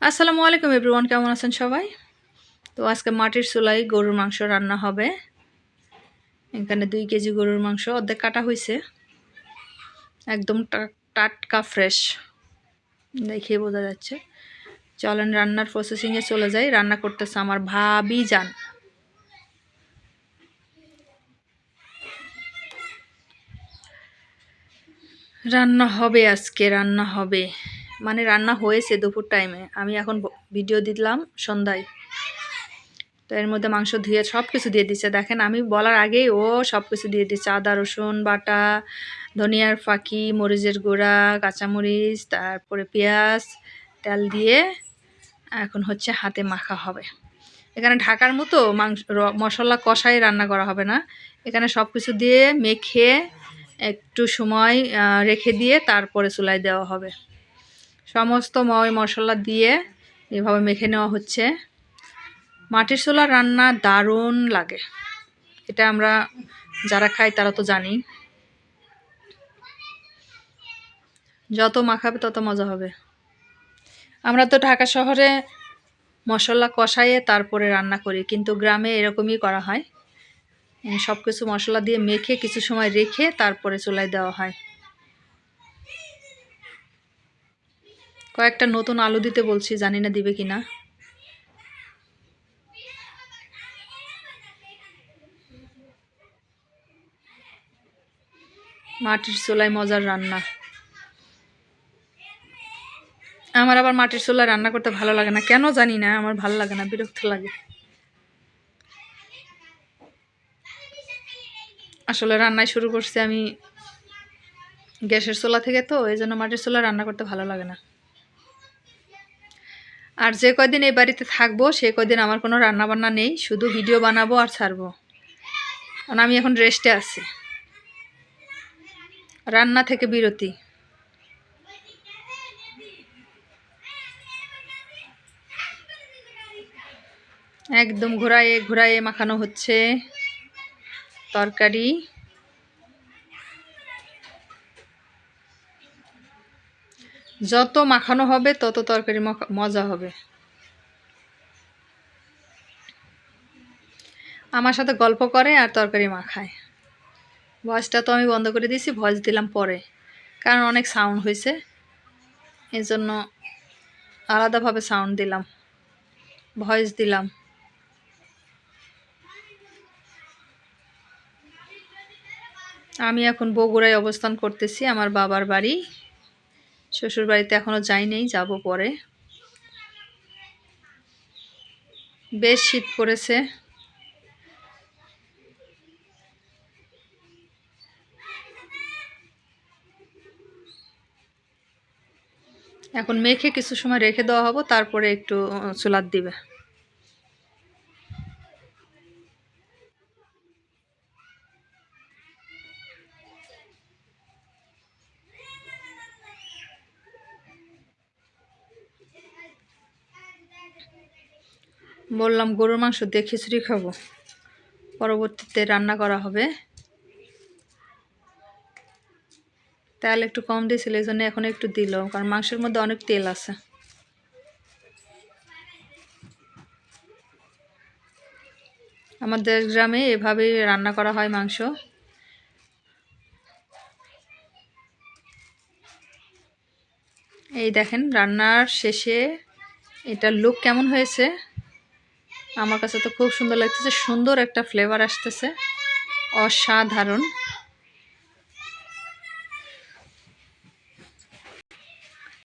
আসসালামু আলাইকুম এভরিওয়ান, কেমন আছেন সবাই? তো আজকে মাটির চুলায় গরুর মাংস রান্না হবে। এখানে 2 কেজি গরুর মাংস অর্ধেক কাটা হয়েছে, একদম টাটকা ফ্রেশ, দেখে বোঝা যাচ্ছে। চলেন রান্নার প্রসেসিংয়ে চলে যাই। রান্না করতেছে আমার ভাবি জান। রান্না হবে আজকে, রান্না হবে মানে রান্না হয়েছে দুপুর টাইমে, আমি এখন ভিডিও দিলাম সন্ধ্যায়। তো এর মধ্যে মাংস ধুয়ে সব কিছু দিয়ে দিচ্ছে, দেখেন আমি বলার আগেই ও সব কিছু দিয়ে দিচ্ছে। আদা রসুন বাটা, ধনিয়ার ফাঁকি, মরিচের গুঁড়া, কাঁচামরিচ, তারপরে পেঁয়াজ, তেল দিয়ে এখন হচ্ছে হাতে মাখা হবে। এখানে ঢাকার মতো মশলা কষাই রান্না করা হবে না, এখানে সব কিছু দিয়ে মেখে একটু সময় রেখে দিয়ে তারপরে চুলায় দেওয়া হবে। সমস্ত মশলা দিয়ে এভাবে মেখে নেওয়া হচ্ছে। মাটির চুলার রান্না দারুণ লাগে, এটা আমরা যারা খাই তারা তো জানি। যত মাখাবে তত মজা হবে। আমরা তো ঢাকা শহরে মশলা কষাইয়ে তারপরে রান্না করি, কিন্তু গ্রামে এরকমই করা হয়। সব কিছু মশলা দিয়ে মেখে কিছু সময় রেখে তারপরে চুলায় দেওয়া হয়। কয়েকটা নতুন আলু দিতে বলছি, জানি না দিবে কিনা। মাটির চুলায় মজার রান্না। আমার আবার মাটির চুলায় রান্না করতে ভালো লাগে না, কেন জানি না, আমার ভালো লাগে না, বিরক্ত লাগে। আসলে রান্নায় শুরু করছি আমি গ্যাসের চুলা থেকে, তো এই জন্য মাটির চুলা রান্না করতে ভালো লাগে না। আর যে কয়দিন এই বাড়িতে থাকবো সে কয়দিন আমার কোনো রান্না বান্না নেই, শুধু ভিডিও বানাবো আর ছাড়বো। কারণ আমি এখন রেস্টে আছি, রান্না থেকে বিরতি। একদম ঘোরায়ে ঘোরায়ে মাখানো হচ্ছে তরকারি। যত মাখানো হবে তত তরকারি মজা হবে। আমার সাথে গল্প করে আর তরকারি মাখায়। ভয়েসটা তো আমি বন্ধ করে দিয়েছি, ভয়েস দিলাম পরে, কারণ অনেক সাউন্ড হয়েছে, এই জন্য আলাদাভাবে সাউন্ড দিলাম, ভয়েস দিলাম। আমি এখন বগুড়ায় অবস্থান করতেছি, আমার বাবার বাড়ি। শ্বশুর বাড়িতে এখনো যাই নেই, যাব পরে। বেশ শীত পড়েছে। এখন মেখে কিছু সময় রেখে দেওয়া হবে, তারপরে একটু চুলার দিবে। বললাম গরুর মাংস দিয়ে খিচুড়ি খাবো, পরবর্তীতে রান্না করা হবে। তেল একটু কম দিয়েছিল, এই জন্য এখন একটু দিল, কারণ মাংসের মধ্যে অনেক তেল আছে। আমাদের গ্রামে এভাবেই রান্না করা হয় মাংস। এই দেখেন রান্নার শেষে এটার লুক কেমন হয়েছে, আমার কাছে তো খুব সুন্দর লাগতেছে, সুন্দর একটা ফ্লেভার আসতেছে, অসাধারণ।